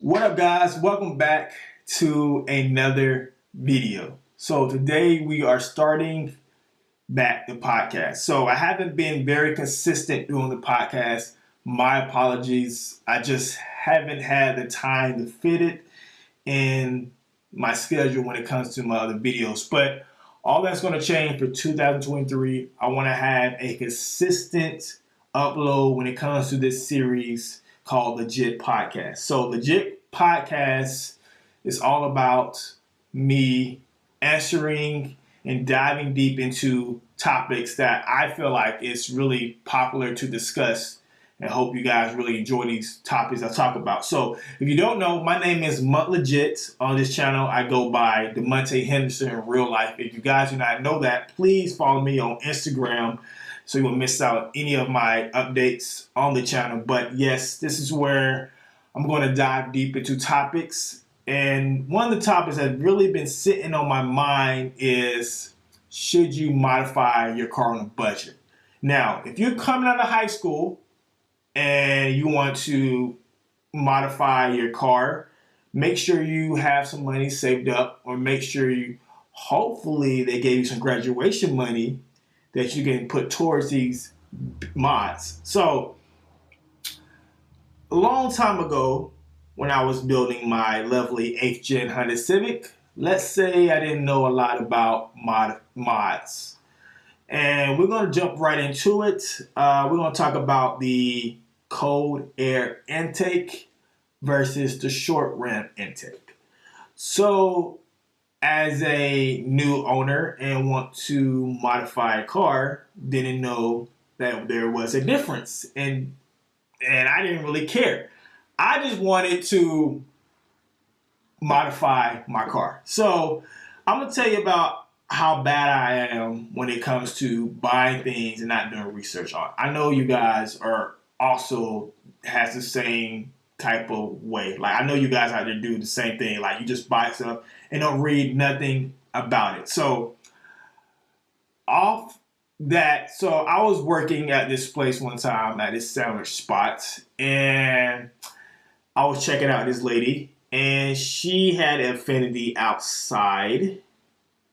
What up, guys? Welcome back to another video. So today we are starting back the podcast. So I haven't been very consistent doing the podcast. My apologies. I just haven't had the time to fit it in my schedule when it comes to my other videos. But all that's going to change for 2023. I want to have a consistent upload when it comes to this series called Legit Podcast. So Legit Podcast is all about me answering and diving deep into topics that I feel like it's really popular to discuss, and hope you guys really enjoy these topics I talk about. So if you don't know, my name is Mutt Legit. On this channel, I go by DeMonte Henderson in real life. If you guys do not know that, please follow me on Instagram so you won't miss out any of my updates on the channel. But yes, this is where I'm going to dive deep into topics. And one of the topics that's really been sitting on my mind is, should you modify your car on a budget? Now, if you're coming out of high school and you want to modify your car, make sure you have some money saved up, or make sure hopefully they gave you some graduation money that you can put towards these mods. So a long time ago, when I was building my lovely 8th gen Honda Civic, let's say I didn't know a lot about mods. And we're going to jump right into it. We're going to talk about the cold air intake versus the short ramp intake. So as a new owner and want to modify a car, didn't know that there was a difference, and I didn't really care. I just wanted to modify my car. So I'm gonna tell you about how bad I am when it comes to buying things and not doing research on. I know you guys are also has the same type of way. Like, I know you guys out there do the same thing. Like, you just buy stuff and don't read nothing about it. So off that, so I was working at this place one time at this sandwich spot, and I was checking out this lady, and she had an Infiniti outside,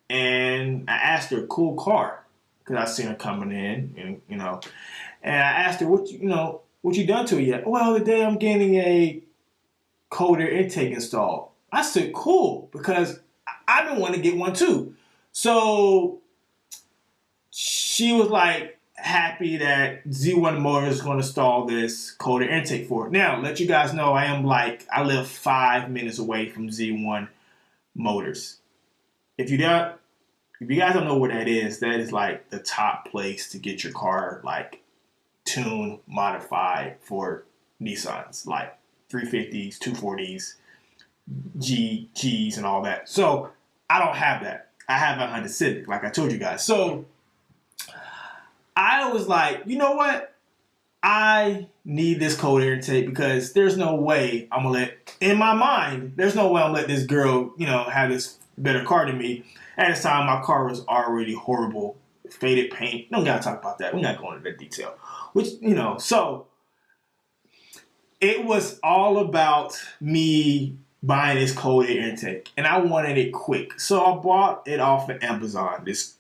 and I asked her, cool car, because I seen her coming in, and and I asked her, what you done to it yet? Well, today I'm getting a cold air intake installed. I said, cool, because I've been wanting to get one too. So she was like happy that Z1 Motors is going to install this cold air intake for it. Now, let you guys know, I live 5 minutes away from Z1 Motors. If you guys don't know where that is like the top place to get your car like tuned, modified for Nissans, like 350s, 240s, Gs, and all that. So I don't have that. I have a Honda Civic, like I told you guys. So I was like, you know what? I need this cold air intake, because there's no way I'm gonna there's no way I'm gonna let this girl, have this better car than me. At this time, my car was already horrible, faded paint. Don't gotta talk about that. We're not going into that detail. So it was all about me buying this cold air intake, and I wanted it quick. So I bought it off of Amazon, this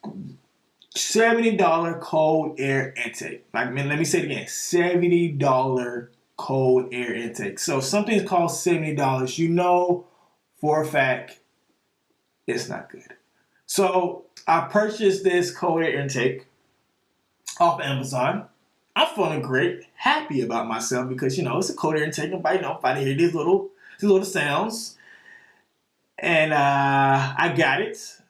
$70 cold air intake. Like, man, let me say it again, $70 cold air intake. So something's called $70, for a fact it's not good. So I purchased this cold air intake off Amazon. I'm feeling great, happy about myself, because it's a cold air intake. If I hear these little sounds, and I got it.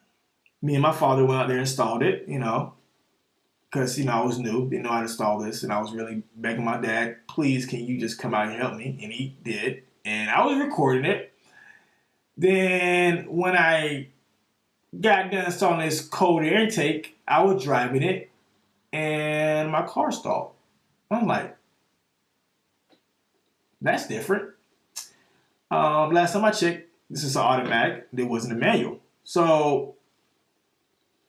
Me and my father went out there and installed it, because I was new, didn't know how to install this, and I was really begging my dad, please, can you just come out and help me? And he did, and I was recording it. Then when I got done installing this cold air intake, I was driving it, and my car stalled. I'm like, that's different. Last time I checked, this is an automatic. There wasn't a manual. So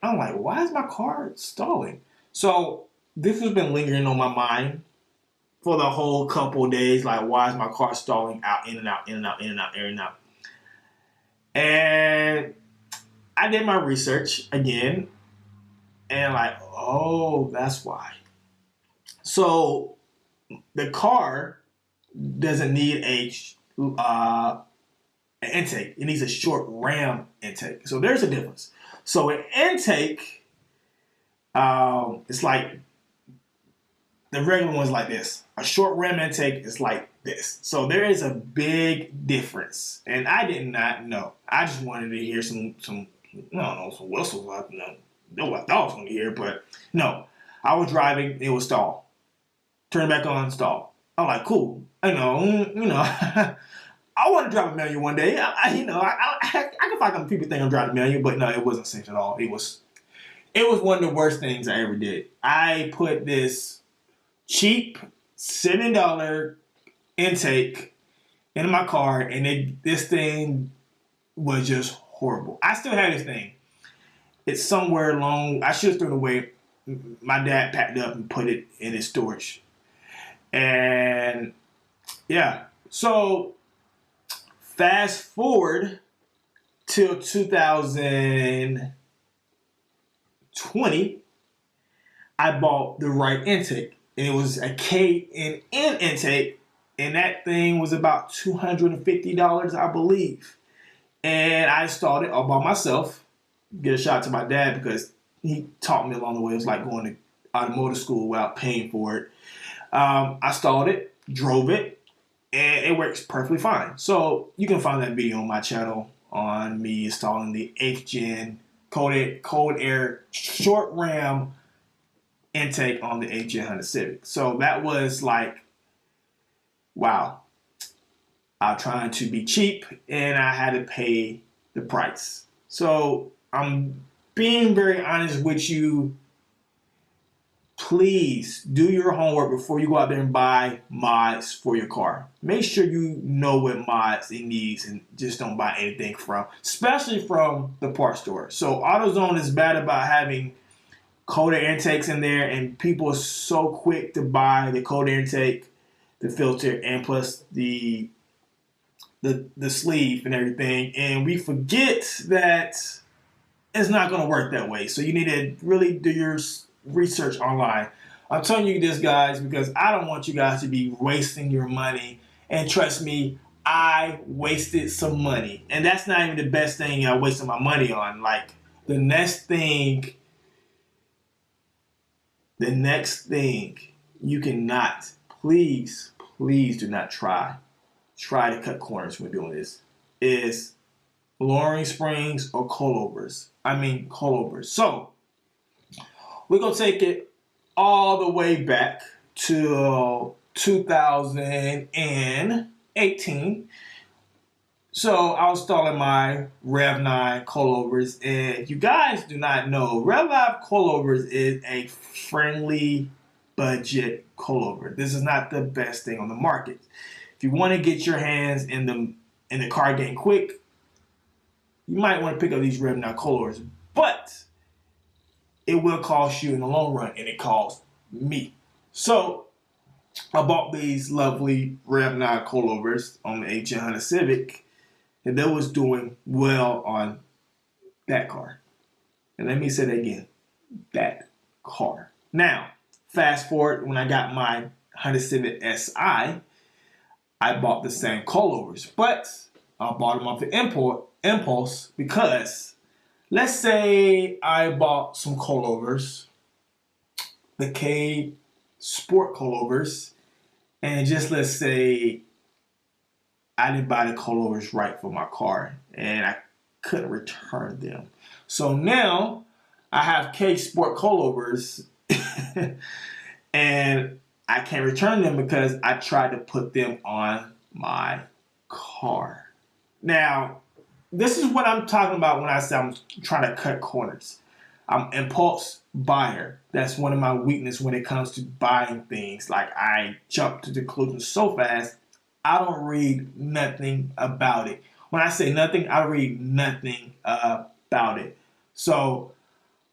I'm like, why is my car stalling? So this has been lingering on my mind for the whole couple of days. Like, why is my car stalling out, in and out, in and out, in and out, in and out? And I did my research again, and like, oh, that's why. So the car doesn't need an intake. It needs a short ram intake. So there's a difference. So an intake, it's like the regular one's like this. A short ram intake is like this. So there is a big difference, and I did not know. I just wanted to hear some I don't know, some whistles. I know what I thought I was going to hear, but no. I was driving. It was stall. Turn it back on, stall. I'm like, cool. I want to drive a manual one day. I can find some people think I'm driving a manual, but no, it wasn't safe at all. It was one of the worst things I ever did. I put this cheap $7 intake into my car, and this thing was just horrible. I still have this thing. It's somewhere along. I should have thrown it away. My dad packed it up and put it in his storage. And yeah, so fast forward till 2020, I bought the right intake. And it was a KNN intake, and that thing was about $250, I believe. And I installed it all by myself. Get a shout out to my dad because he taught me along the way. It was like going to automotive school without paying for it. I installed it, drove it, and it works perfectly fine. So you can find that video on my channel on me installing the 8th gen cold air short ram intake on the 8th gen Honda Civic. So that was like, wow. I'm trying to be cheap, and I had to pay the price. So I'm being very honest with you. Please do your homework before you go out there and buy mods for your car. Make sure you know what mods it needs, and just don't buy anything especially from the parts store. So AutoZone is bad about having cold air intakes in there, and people are so quick to buy the cold air intake, the filter, and plus the sleeve and everything, and we forget that it's not going to work that way. So you need to really do your research online. I'm telling you this, guys, because I don't want you guys to be wasting your money. And trust me, I wasted some money, and that's not even the best thing I wasted my money on. Like the next thing you cannot, please do not try to cut corners when doing this, is lowering springs or coilovers. So we're going to take it all the way back to 2018. So I was installing my Rev 9 coilovers, and if you guys do not know, Rev 9 coilovers is a friendly budget coilover. This is not the best thing on the market. If you want to get your hands in the car game quick, you might want to pick up these Rev 9 coilovers, but it will cost you in the long run, and it cost me. So I bought these lovely Rev 9 coilovers on the 8th gen Honda Civic, and that was doing well on that car. And let me say that again, that car. Now, fast forward, when I got my Honda Civic SI, I bought the same coilovers, but I bought them off the impulse because let's say I bought some coilovers, the K Sport coilovers, and just let's say I didn't buy the coilovers right for my car, and I couldn't return them. So now I have K Sport coilovers, and I can't return them because I tried to put them on my car. Now, this is what I'm talking about when I say I'm trying to cut corners. I'm an impulse buyer. That's one of my weaknesses when it comes to buying things. Like, I jump to the conclusion so fast, I don't read nothing about it. When I say nothing, I read nothing about it. So,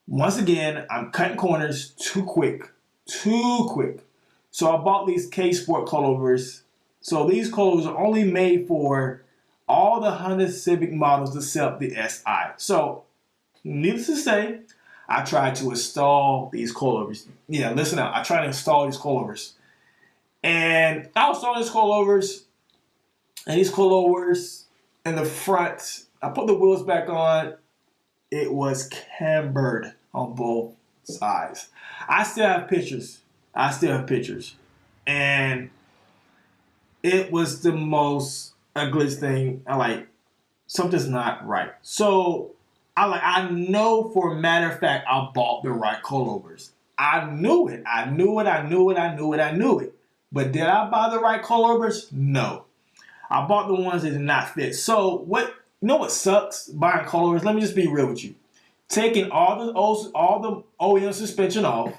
once again, I'm cutting corners too quick. So I bought these K-Sport coilovers. So these coilovers are only made for all the Honda Civic models except the SI. So needless to say, I tried to install these coilovers. Yeah, listen out. I tried to install these coilovers. And I was installing these coilovers, and these coilovers in the front, I put the wheels back on. It was cambered on both sides. I still have pictures. And it was the most ugliest thing. Something's not right. So I know for a matter of fact I bought the right coilovers. I knew it. But did I buy the right coilovers? No. I bought the ones that did not fit. So what sucks buying coilovers? Let me just be real with you. Taking all the OEM suspension off,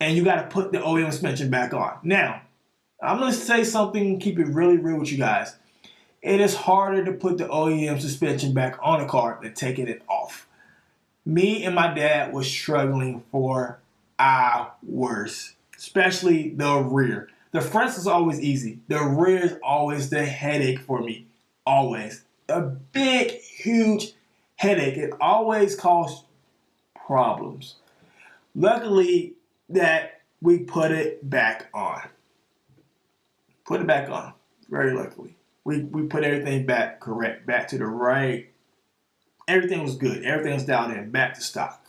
and you got to put the OEM suspension back on. Now, I'm going to say something, keep it really real with you guys. It is harder to put the OEM suspension back on a car than taking it off. Me and my dad was struggling for hours, especially the rear. The front is always easy. The rear is always the headache for me. Always. A big, huge headache. It always causes problems. Luckily that we put it back on. Very luckily. We put everything back correct, back to the right. Everything was good. Everything was dialed in, back to stock.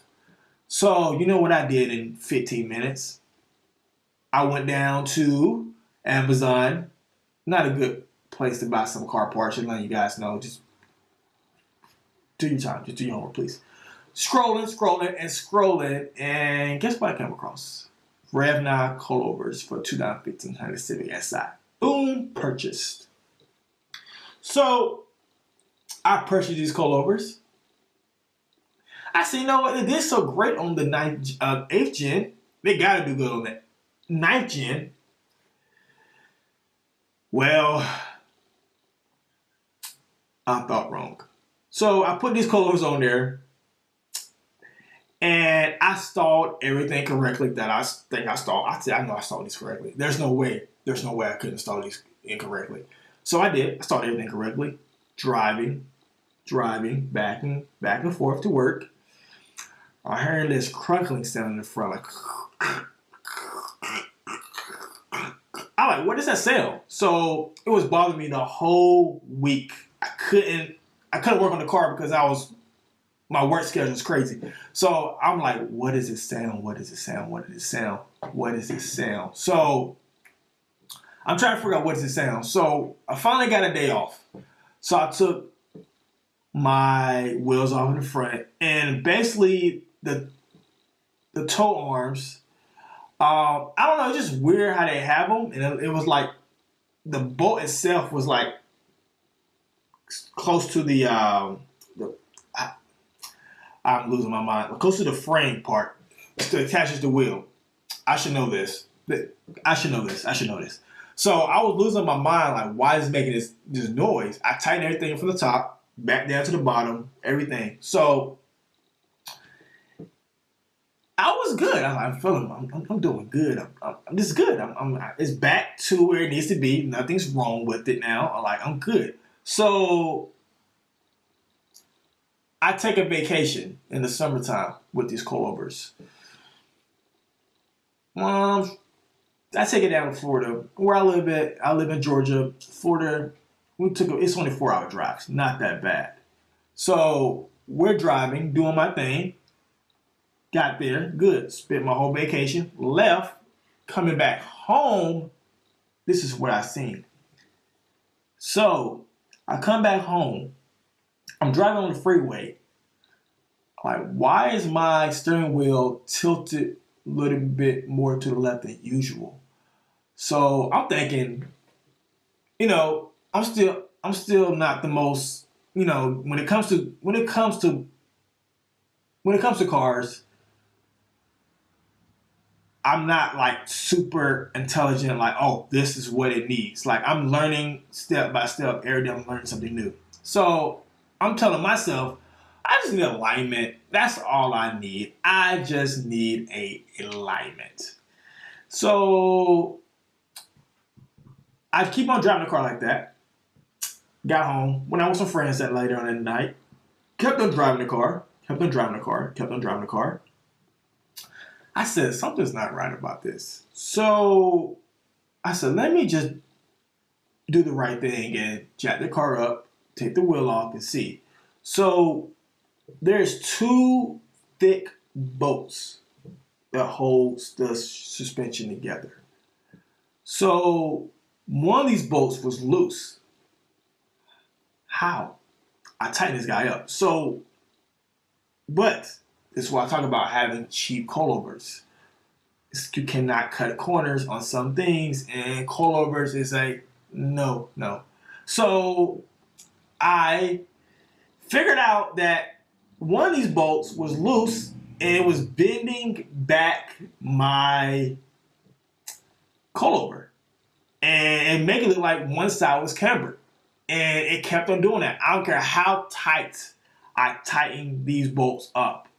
So you know what I did in 15 minutes? I went down to Amazon. Not a good place to buy some car parts. I'm letting you guys know. Just do your time. Just do your homework, please. Scrolling, and guess what I came across? Racining Coilovers for 2015 Honda Civic SI. Boom, purchased. So I purchased these coilovers. I said, you know what? It did so great on the 8th gen. They gotta do good on that 9th gen. Well, I thought wrong. So I put these coilovers on there, and I installed everything correctly that I think I installed. I said, I know I installed these correctly. There's no way I could install these incorrectly. So I did. I installed everything correctly. Driving, back and forth to work. I heard this crunkling sound in the front, like. I'm like, what is that sound? So it was bothering me the whole week. I couldn't work on the car because my work schedule is crazy. So I'm like, what is this sound? So I'm trying to figure out what is this sound. So I finally got a day off. So I took my wheels off in the front, and basically the tow arms, I don't know, it's just weird how they have them. And it was like the bolt itself was like close to I'm losing my mind. Close to the frame part that attaches the wheel. I should know this. So I was losing my mind, like, why is it making this noise? I tightened everything from the top, back down to the bottom, everything. So I was good. I'm doing good. I'm just good. It's back to where it needs to be. Nothing's wrong with it now. I'm good. So I take a vacation in the summertime with these coilovers. I take it down to Florida, where I live at. I live in Georgia. Florida, it's only 4-hour drives. Not that bad. So we're driving, doing my thing. Got there, good. Spent my whole vacation. Left, coming back home. This is what I seen. So I come back home. I'm driving on the freeway. Like, why is my steering wheel tilted a little bit more to the left than usual? So I'm thinking, I'm still not the most, when it comes to cars, I'm not like super intelligent, like, oh, this is what it needs. Like, I'm learning step by step. Every day I'm learning something new. So I'm telling myself, I just need alignment. That's all I need. I just need a alignment. So I keep on driving the car like that. Got home, went out with some friends that later on in the night. Kept on driving the car. Kept on driving the car. Kept on driving the car. I said, something's not right about this. So I said, let me just do the right thing and jack the car up, take the wheel off, and see. So there's two thick bolts that holds the suspension together. So one of these bolts was loose. How? I tightened this guy up. So, but this is why I talk about having cheap coilovers. You cannot cut corners on some things, and coilovers is a no. So I figured out that one of these bolts was loose and it was bending back my coilover and making it look like one side was cambered. And it kept on doing that. I don't care how tight I tightened these bolts up.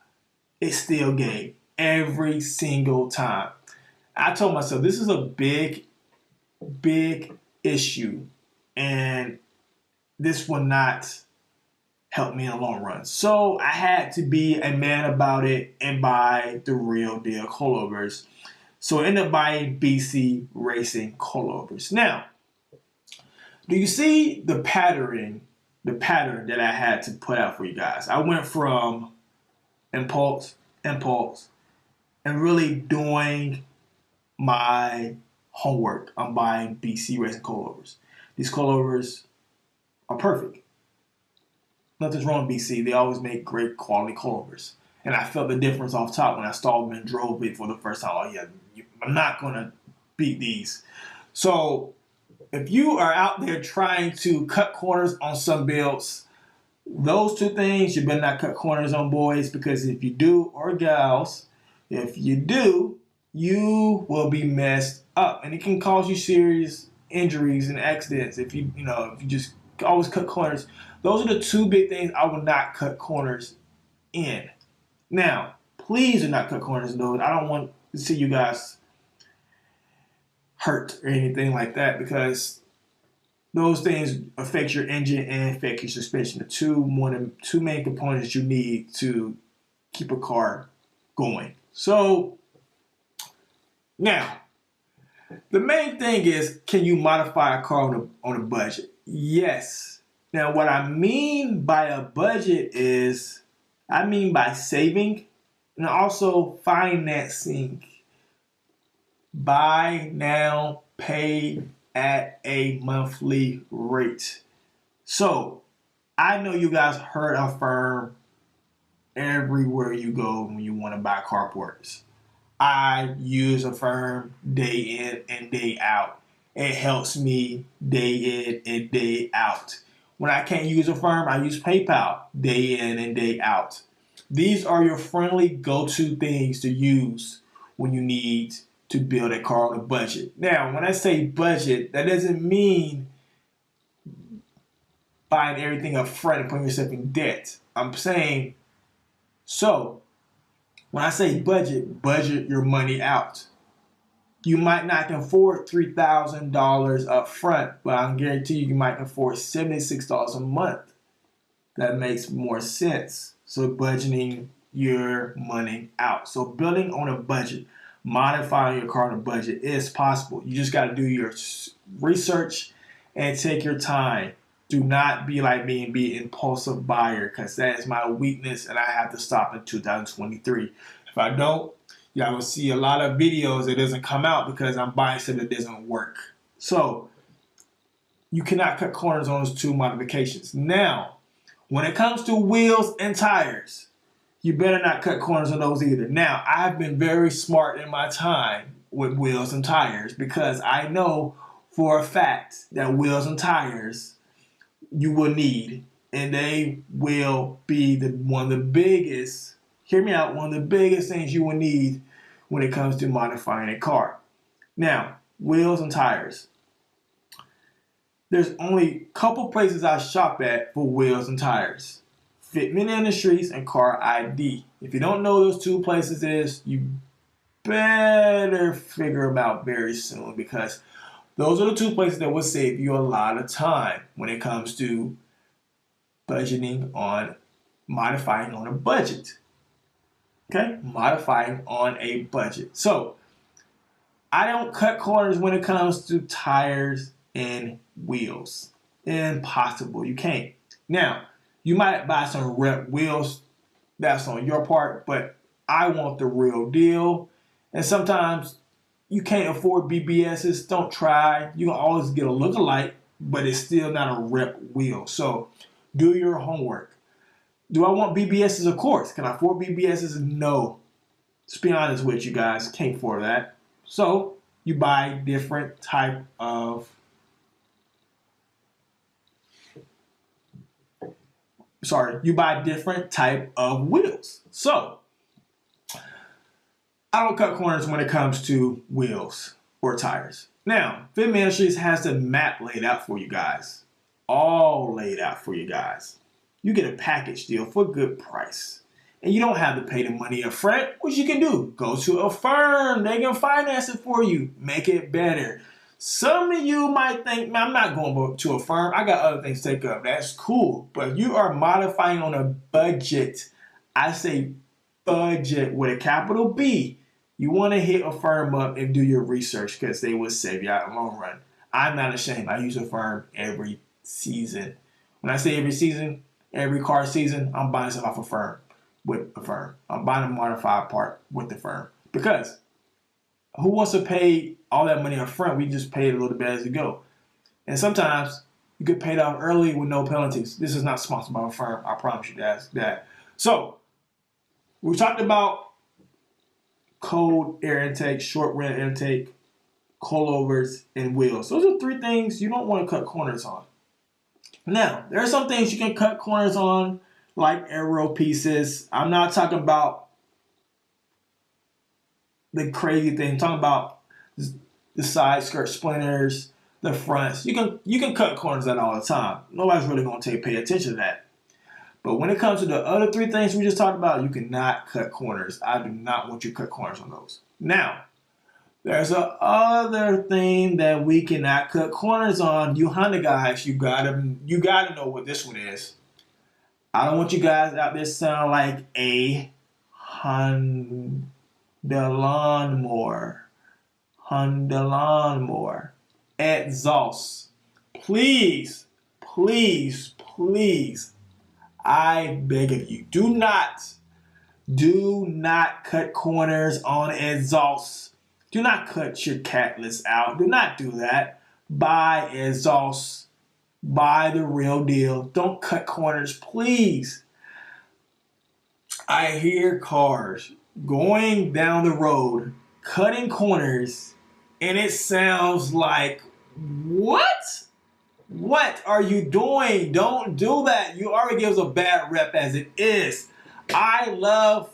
It still gave every single time. I told myself this is a big issue, and this will not help me in the long run. So I had to be a man about it and buy the real deal coilovers. So I ended up buying BC Racining Coilovers. Now, do you see the pattern that I had to put out for you guys? I went from impulse, and really doing my homework. I'm buying BC Racining Coilovers. These coilovers are perfect. Nothing's wrong with BC. They always make great quality coilovers. And I felt the difference off top when I stalled them and drove it for the first time. Oh yeah, I'm not gonna beat these. So if you are out there trying to cut corners on some builds, those two things you better not cut corners on, boys, because if you do, or gals, if you do, you will be messed up, and it can cause you serious injuries and accidents if you just always cut corners. Those are the two big things I will not cut corners in. Now, please do not cut corners in those. I don't want to see you guys hurt or anything like that, because those things affect your engine and affect your suspension. The two main components you need to keep a car going. So now, the main thing is, can you modify a car on a budget? Yes. Now, what I mean by a budget is, I mean by saving and also financing. Buy now, pay at a monthly rate. So, I know you guys heard Affirm everywhere you go when you want to buy carports. I use Affirm day in and day out. It helps me day in and day out. When I can't use Affirm, I use PayPal day in and day out. These are your friendly go-to things to use when you need to build a car on a budget. Now, when I say budget, that doesn't mean buying everything up front and putting yourself in debt. I'm saying, so when I say budget your money out. You might not can afford $3,000 up front, but I can guarantee you might afford $76 a month. That makes more sense. So budgeting your money out. So building on a budget, modifying your car on a budget is possible. You just got to do your research and take your time. Do not be like me and be an impulsive buyer, because that is my weakness and I have to stop in 2023. If I don't, y'all will see a lot of videos that doesn't come out because I'm buying stuff that doesn't work. So you cannot cut corners on those two modifications. Now, when it comes to wheels and tires, you better not cut corners on those either. Now, I've been very smart in my time with wheels and tires, because I know for a fact that wheels and tires you will need, and they will be one of the biggest, hear me out, one of the biggest things you will need when it comes to modifying a car. Now, wheels and tires. There's only a couple places I shop at for wheels and tires. Fitment Industries and Car ID. If you don't know those two places you better figure them out very soon, because those are the two places that will save you a lot of time when it comes to budgeting on modifying on a budget. Okay, modifying on a budget. So I don't cut corners when it comes to tires and wheels. Impossible. You can't. Now, you might buy some rep wheels. That's on your part, but I want the real deal. And sometimes you can't afford BBSs. Don't try. You can always get a lookalike, but it's still not a rep wheel. So do your homework. Do I want BBSs? Of course. Can I afford BBSs? No. Let's be honest with you guys. Can't afford that. So you buy different type of wheels. So I don't cut corners when it comes to wheels or tires. Now, Fit Ministries has the map laid out for you guys. All laid out for you guys. You get a package deal for a good price. And you don't have to pay the money up front. What you can do, go to a firm. They can finance it for you. Make it better. Some of you might think, man, I'm not going to a firm. I got other things to take up. That's cool. But you are modifying on a budget. I say budget with a capital B. You want to hit a firm up and do your research, because they will save you out in the long run. I'm not ashamed. I use a firm every season. When I say every season, every car season, I'm buying stuff off a firm. With a firm. I'm buying a modified part with the firm. Because who wants to pay all that money up front? We just pay it a little bit as we go. And sometimes you get paid off early with no penalties. This is not sponsored by a firm. I promise you that. So we talked about cold air intake, short run intake, coilovers, and wheels. Those are three things you don't want to cut corners on. Now, there are some things you can cut corners on, like aero pieces. I'm not talking about the crazy thing. I'm talking about the side skirt splinters, the fronts. You can cut corners on all the time. Nobody's really going to pay attention to that. But when it comes to the other three things we just talked about, you cannot cut corners. I do not want you to cut corners on those. Now, there's a other thing that we cannot cut corners on. You Honda guys, you gotta know what this one is. I don't want you guys out there sound like a Honda lawnmower. Exhaust. Please, I beg of you, do not cut corners on exhausts. Do not cut your catalyst out. Do not do that. Buy exhausts. Buy the real deal. Don't cut corners, please. I hear cars going down the road, cutting corners, and it sounds like, what? What are you doing? Don't do that. You already give us a bad rep as it is. I love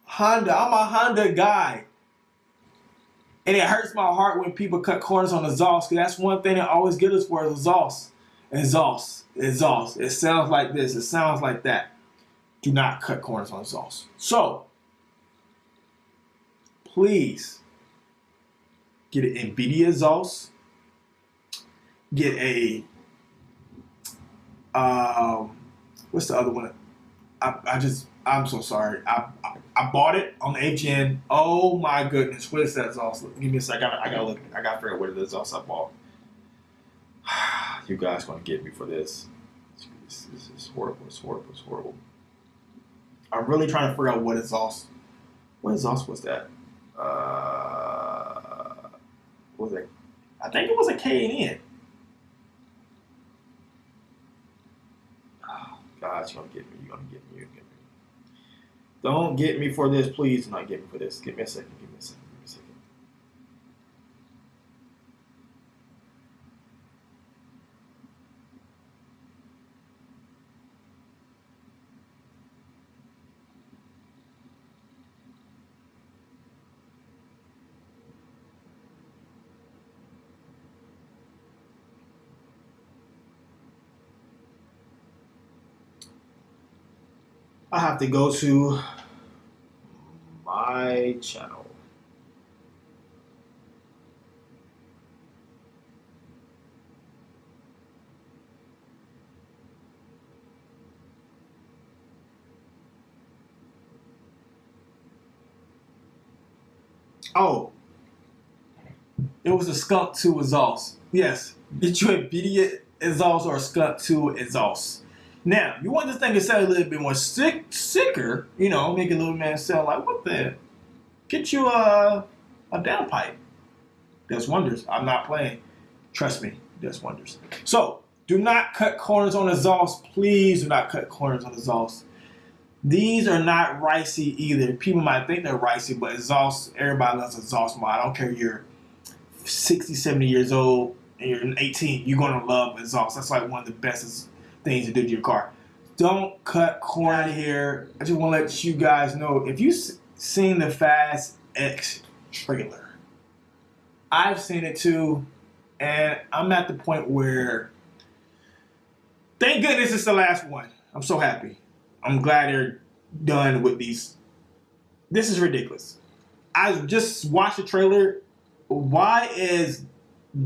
Honda. I'm a Honda guy. And it hurts my heart when people cut corners on exhaust, because that's one thing that always gets us for exhaust. Exhaust. It sounds like this. It sounds like that. Do not cut corners on exhaust. So, please get an Invidia Exhaust. Get a what's the other one? I'm so sorry. I bought it on the HN. Oh my goodness, what is that exhaust? Give me a second. I gotta look. I gotta figure out what it is exhaust I bought. You guys gonna get me for this. This is horrible. It's horrible. I'm really trying to figure out what exhaust. What exhaust was that? What was it? I think it was a K&N. Oh, God, you're gonna get me. Don't get me for this, please. Do not get me for this. Give me a second. I have to go to my channel. Oh, it was a Skunk 2 exhaust. Yes, get you a Invidia exhaust or a Skunk 2 exhaust. Now, you want this thing to sound a little bit more sicker, you know, make a little man sound like, what the? Get you a downpipe. Does wonders. I'm not playing. Trust me, does wonders. So, do not cut corners on exhaust. Please do not cut corners on exhaust. These are not ricey either. People might think they're ricey, but exhaust, everybody loves exhaust mod. I don't care if you're 60, 70 years old and you're 18, you're going to love exhaust. That's like one of the best things to do to your car. Don't cut corner here. I just want to let you guys know, if you've seen the Fast X trailer, I've seen it too, and I'm at the point where, thank goodness it's the last one. I'm so happy. I'm glad they're done with these. This is ridiculous. I just watched the trailer. Why is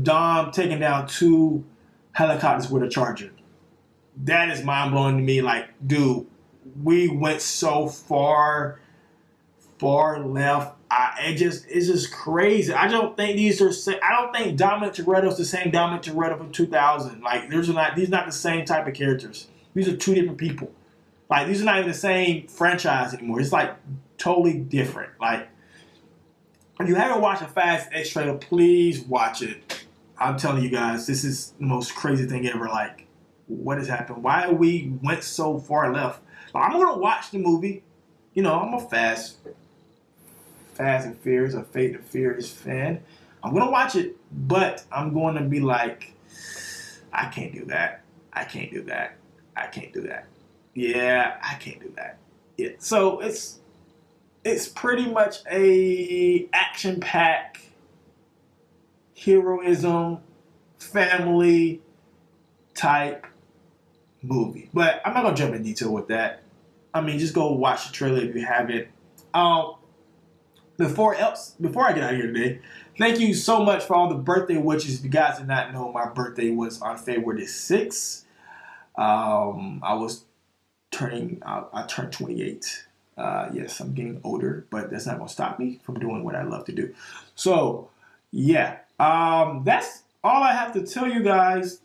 Dom taking down 2 helicopters with a Charger? That is mind blowing to me. Like, dude, we went so far left. It's just crazy. I don't think these are. I don't think Dominic Toretto's the same Dominic Toretto from 2000. Like, these are not the same type of characters. These are 2 different people. Like, these are not even the same franchise anymore. It's like totally different. Like, if you haven't watched a Fast X trailer, please watch it. I'm telling you guys, this is the most crazy thing ever. Like, what has happened? Why we went so far left? Like, I'm gonna watch the movie. You know, I'm a Fast and Furious, a Fate and Furious fan. I'm gonna watch it, but I'm going to be like, I can't do that. I can't do that. I can't do that. Yeah, I can't do that. Yeah. So it's pretty much a action-packed heroism, family type movie. But I'm not gonna jump in detail with that. I mean, just go watch the trailer if you haven't. Before I get out of here today, thank you so much for all the birthday wishes. If you guys did not know, my birthday was on February 6th. I turned 28. Yes, I'm getting older, but that's not going to stop me from doing what I love to do. So, yeah, that's all I have to tell you guys.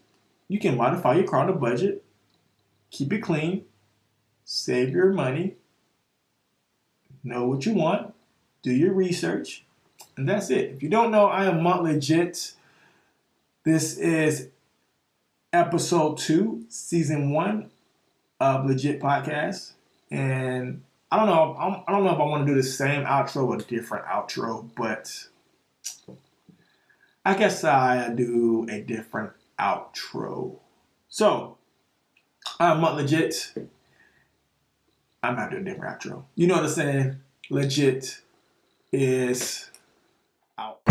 You can modify your car on a budget, keep it clean, save your money, know what you want, do your research, and that's it. If you don't know, I am Mont Legit. This is episode 2, season 1 of Legit Podcast, and I don't know if I want to do the same outro or a different outro, but I guess I do a different outro. So, I'm Mont Legit. I'm not doing a different outro. You know what I'm saying? Legit is out.